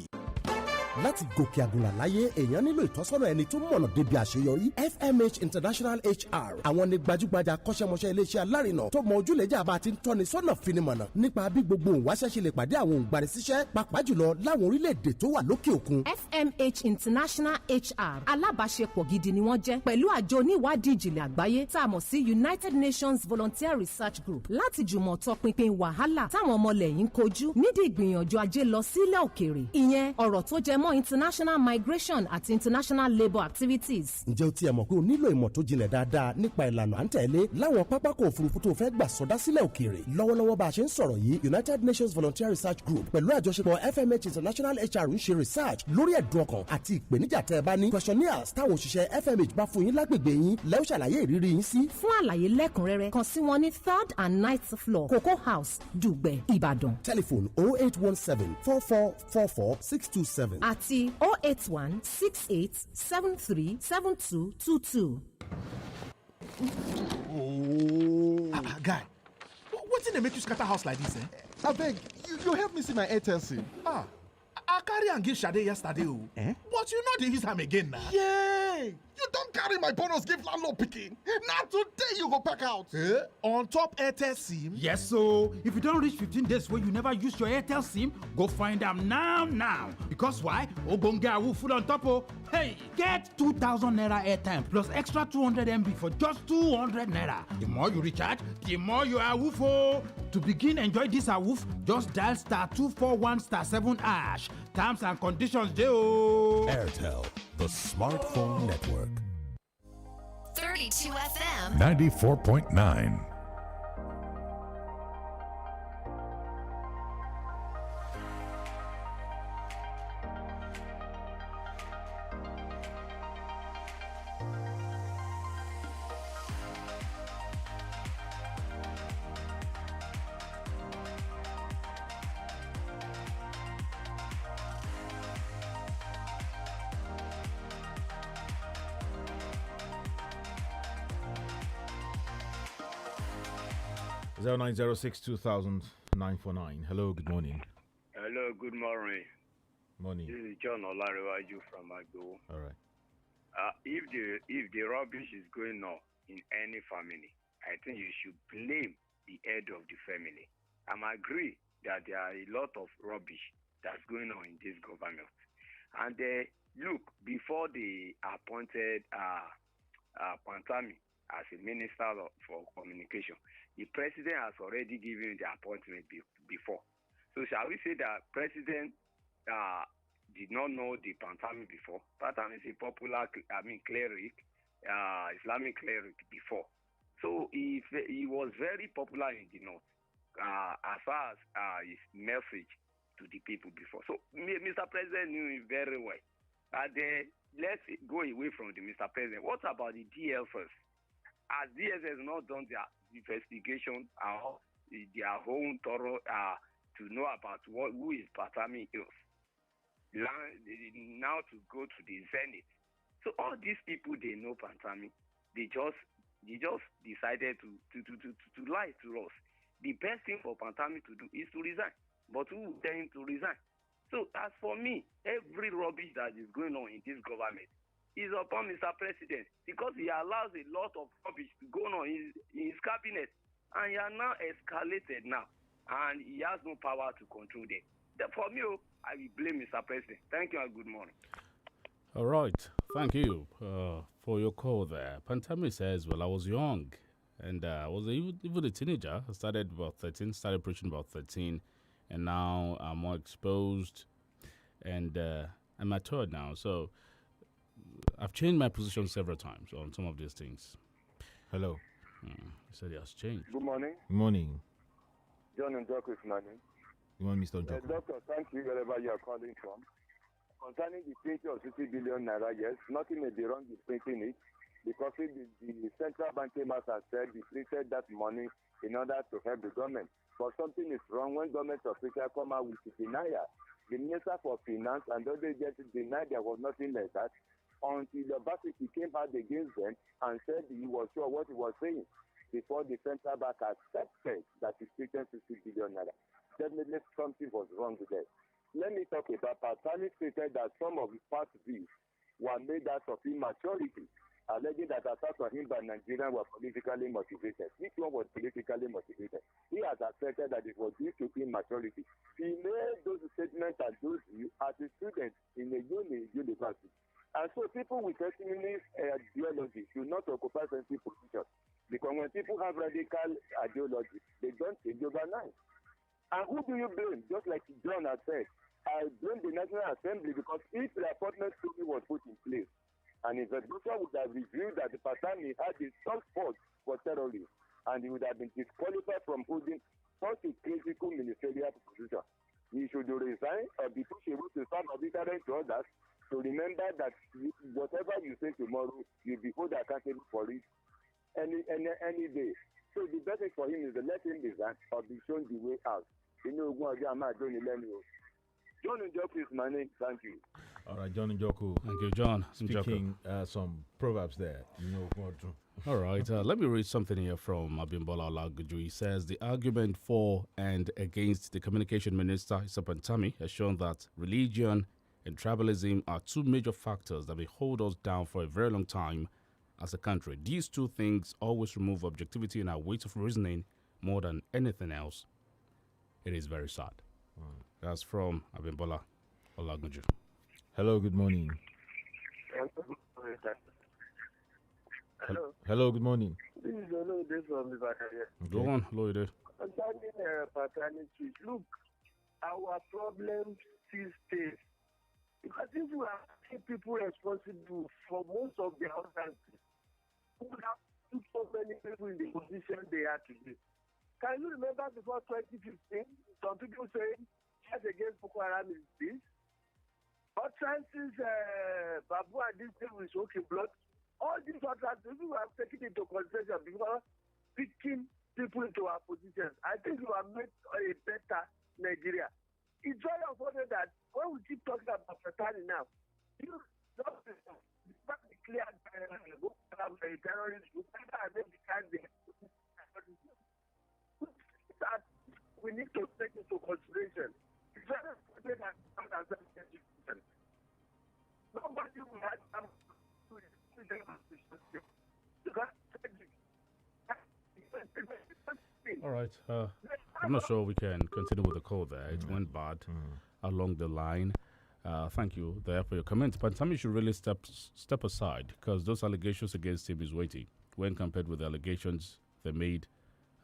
Speaker 17: láti gòkè àgùnlà láyé èèyàn nílò ìtọ́sọ́nà ẹni tó mọ̀nà débi àṣeyọrí. FMH International HR àwọn ni gbajúgbajà akọ́ṣẹ́mọṣẹ́ iléeṣẹ́ alárinà tó mọ ojúlẹ̀jà bá ti ń tọ́ni sọ́nà finimọ̀nà nípa bí gbogbo òǹwáṣẹ́ ṣe lè pàdé àwọn òǹgbanisíṣẹ́ pàápàá jùlọ láwọn orílẹ̀-èdè tó wà lókè òkun.
Speaker 10: FMH International HR alábàáṣepọ̀ gidi ni wọ́n jẹ́ pẹ̀lú àjọ oníwádìí ìjìnlẹ̀ àgbáyé tá a mọ̀ sí United Nations Volunteer Research Group láti jùmọ̀ tọpinpin wàhálà táwọn ọmọlẹ̀ yìí ń kojú nídìí ìgbìyànjú ajé lọ sílẹ̀ òkèèrè. ìyẹn ọ̀rọ̀ tó jẹ mọ́ international migration àti international labour activities.
Speaker 17: ǹjẹ́ o tiẹ̀ mọ̀ pé o nílò ìmọ̀ tó jinlẹ̀ dáadáa nípa ìlànà à ń tẹ̀lé láwọn pápákọ̀ òfurufú tó fẹ́ gbà sọdá sílẹ̀ òkèèrè. lọ́wọ́lọ́wọ́ bá a ṣe ń sọ̀rọ̀ yìí United Nations Volunteer Research Group pẹ̀lú àjọṣepọ̀ FMH International HR ń ṣe research lórí ẹ̀dùn ọkàn àti ìpèníjà tẹ́ ẹ bá ní. questionnaires táwọn òṣìṣẹ́ FMH bá fún yín lágbègbè yín lẹ́ ó ṣàlàyé ìrírí yín sí.
Speaker 10: fún àlàyé lẹ́kùnrẹ́rẹ́ kàn sí wọn ní 3rd and 9th floor Cocoa House Dùgbẹ̀ Ìbàdàn.
Speaker 17: telephone 0817 4444 627
Speaker 10: àti 081 68 73 7222.
Speaker 18: Guy, wetin dey make you scatter house like this?
Speaker 22: Abeg, you help me see my Airtel SIM.
Speaker 18: I carry am give Sade yesterday o. But you no dey use am again na.
Speaker 22: Yay! You don carry my bonus give landlord pikin. Na today you go pack out.
Speaker 18: On top Airtel SIM?
Speaker 23: Yes so if you don reach 15 days wey you never use your Airtel SIM, go find am now. Because why? Ogbonge awoof full on top o. Hey, get 2,000 naira airtime plus extra 200 MB for just 200 naira. The more you recharge, the more you awoof o. To begin enjoy this awoof, just dial *241*7#. Terms and conditions dey o.
Speaker 19: Airtel, the smartphone network.
Speaker 5: 32 FM
Speaker 19: 94.9.
Speaker 1: Zero 0906-2000-949. Hello, good morning.
Speaker 24: Hello, good morning.
Speaker 1: Morning.
Speaker 24: This is John Olarewaju from Agbo.
Speaker 1: All right.
Speaker 24: If the rubbish is going on in any family, I think you should blame the head of the family. I agree that there are a lot of rubbish that's going on in this government. And look, before they appointed Pantami as a minister for communication, the president has already given the appointment before. So shall we say that president did not know the Pantami before? Pantami is a popular, cleric, Islamic cleric before. So he was very popular in the north as far as his message to the people before. So Mr. President knew him very well. But let's go away from the Mr. President. What about the DL first? Has DSS not done their investigation or their own thorough to know about who is Patami is? Now to go to the Zenith. So all these people, they know Pantami. They just decided to lie to us. The best thing for Pantami to do is to resign. But who will tell him to resign? So as for me, every rubbish that is going on in this government is upon Mr. President, because he allows a lot of rubbish to go on in his cabinet, and he are now escalated now, and he has no power to control them. For me, I will blame Mr. President. Thank you and good morning.
Speaker 2: All right, thank you for your call there. Pantami says, well, I was young, and I was even a teenager. I started preaching about 13, and now I'm more exposed, and I'm matured now, so I've changed my position several times on some of these things.
Speaker 1: Hello.
Speaker 2: He said he has changed.
Speaker 25: Good morning.
Speaker 1: Morning.
Speaker 25: John and Jack with my name.
Speaker 1: You want Mr. Njoko?
Speaker 3: Doctor, thank you wherever you are calling from. Concerning the printing of 50 billion naira, yes, nothing may be wrong with printing it because the central bank came out and said they printed that money in order to help the government. But something is wrong when government officials come out with denial. The Minister for Finance and other agencies denied there was nothing like that until the Basiki came out against them and said he was sure what he was saying before the central bank accepted that he printed 50 billion naira. Definitely something was wrong with that. Let me talk about Patani stated that some of his past views were made out of immaturity, alleging that attacks on him by Nigerians were politically motivated. Which one was politically motivated? He has asserted that it was due to immaturity. He made those statements and those views as a student in a university. And so people with extremist ideology should not occupy sensitive positions. Because when people have radical ideology, they don't change overnight. And who do you blame? Just like John has said, I blame the National Assembly because if the appointment committee was put in place, and investigation would have revealed that the Patani had a soft spot for terrorism, and he would have been disqualified from holding such a critical ministerial position. He should resign or be pushed away to serve as deterrent to others to remember that whatever you say tomorrow, you'll be held accountable for it any day. So the best thing for him is to let him resign or be shown the way out. You know, John Njoku is my name. Thank you.
Speaker 1: All right, John Njoku.
Speaker 2: Thank you, John.
Speaker 1: Speaking some proverbs there. You know what to.
Speaker 2: All right, let me read something here from Abimbola Olagunju. He says the argument for and against the communication minister, Isapantami, has shown that religion and tribalism are two major factors that may hold us down for a very long time as a country. These two things always remove objectivity in our ways of reasoning more than anything else. It is very sad. That's from Abimbola Olagunju.
Speaker 1: Hello, good morning.
Speaker 3: Hello.
Speaker 1: Hello, good morning.
Speaker 3: This is Olode from Ibadan.
Speaker 2: Go on, Olode.
Speaker 3: Concerning paternity, look, our problem still stays. Because if we are people responsible for most of their offenses, we would have put so many people in the position they are today. Can you remember before 2015, some people saying, yes, against Boko Haram is this? But Francis Babu and this thing with okay blood, all these utterances we have taken into consideration before picking people into our positions. I think we have made a better Nigeria. It's very unfortunate that when we keep talking about Fatani now, you not be clear that terrorists group and then that we need to take into consideration. It's very important that nobody will have
Speaker 2: all right. I'm not sure we can continue with the call there. It went bad along the line. Thank you there for your comment. But Tammy should really step aside because those allegations against him is weighty when compared with the allegations they made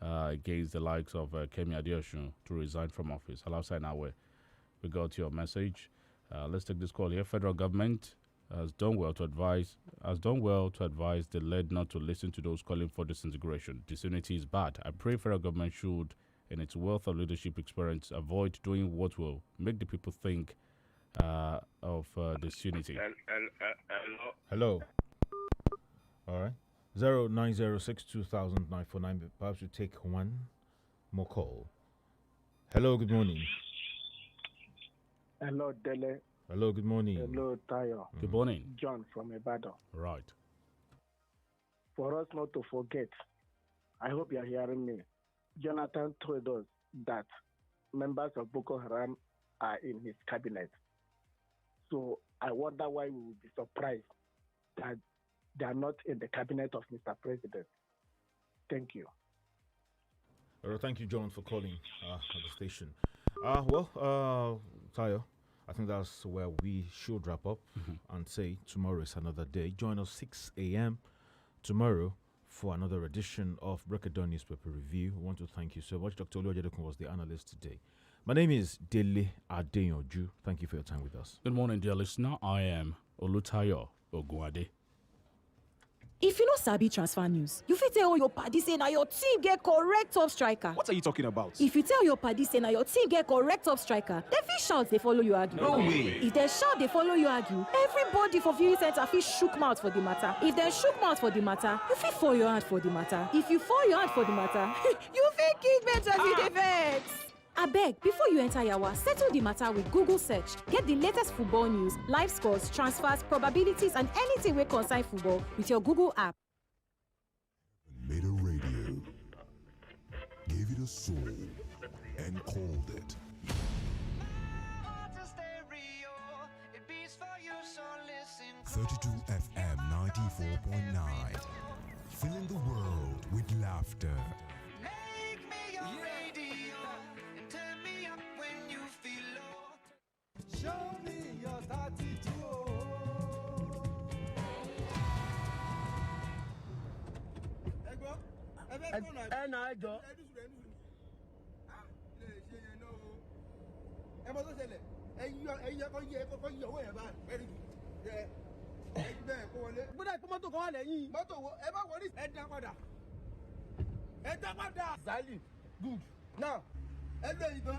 Speaker 2: against the likes of Kemi Adeyanju to resign from office. Alongside now, we got your message. Let's take this call here. Federal government has done well to advise the led not to listen to those calling for disintegration. Disunity is bad. I pray federal government should, in its wealth of leadership experience, avoid doing what will make the people think of disunity.
Speaker 1: Hello. All right. 0906-200949. Perhaps we take one more call. Hello, good morning.
Speaker 4: Hello, Dele.
Speaker 1: Hello, good morning.
Speaker 4: Hello, Tayo.
Speaker 2: Good morning.
Speaker 4: John from Ibadan.
Speaker 2: Right.
Speaker 4: For us not to forget, I hope you are hearing me. Jonathan told us that members of Boko Haram are in his cabinet. So I wonder why we will be surprised that they are not in the cabinet of Mr. President. Thank you.
Speaker 1: Thank you, John, for calling the station. Tayo, I think that's where we should wrap up and say tomorrow is another day. Join us 6 a.m. tomorrow for another edition of Breakdown Newspaper Review. I want to thank you so much. Dr. Oluwajedokun was the analyst today. My name is DELE ADEYANJU. Thank you for your time with us.
Speaker 2: Good morning, dear listener. I am OLUTAYO OGUNADE.
Speaker 10: If you no sabi transfer news, you fit tell all your padi say na your team get correct top striker.
Speaker 6: What are you talking about?
Speaker 10: If you tell your padi say na your team get correct top striker, dem fit shout dey follow you argue.
Speaker 6: No way.
Speaker 10: If dem shout dey follow you argue, everybody for viewing center fit shook mouth for the matter. If dem shook mouth for the matter, you fit fall your hand for the matter. If you fall your hand for the matter, you fit kick bench as you dey vex. Abeg, before you enter yawa, settle the matter with Google search. Get the latest football news, live scores, transfers, probabilities, and anything wey concern football with your Google app.
Speaker 19: Made a radio, gave it a soul, and called it 32 FM 94.9. Filling the world with laughter.
Speaker 28: Make me your radio and turn me up when you feel low. Show me your 32.
Speaker 7: Gbọ́dọ̀ kó mọ́tò kan wà lẹ́yìn. Mọ́tò wo ẹ bá wọlé ẹ dá padà. Ẹ dá padà. Zali good now ẹ lé ìbọn.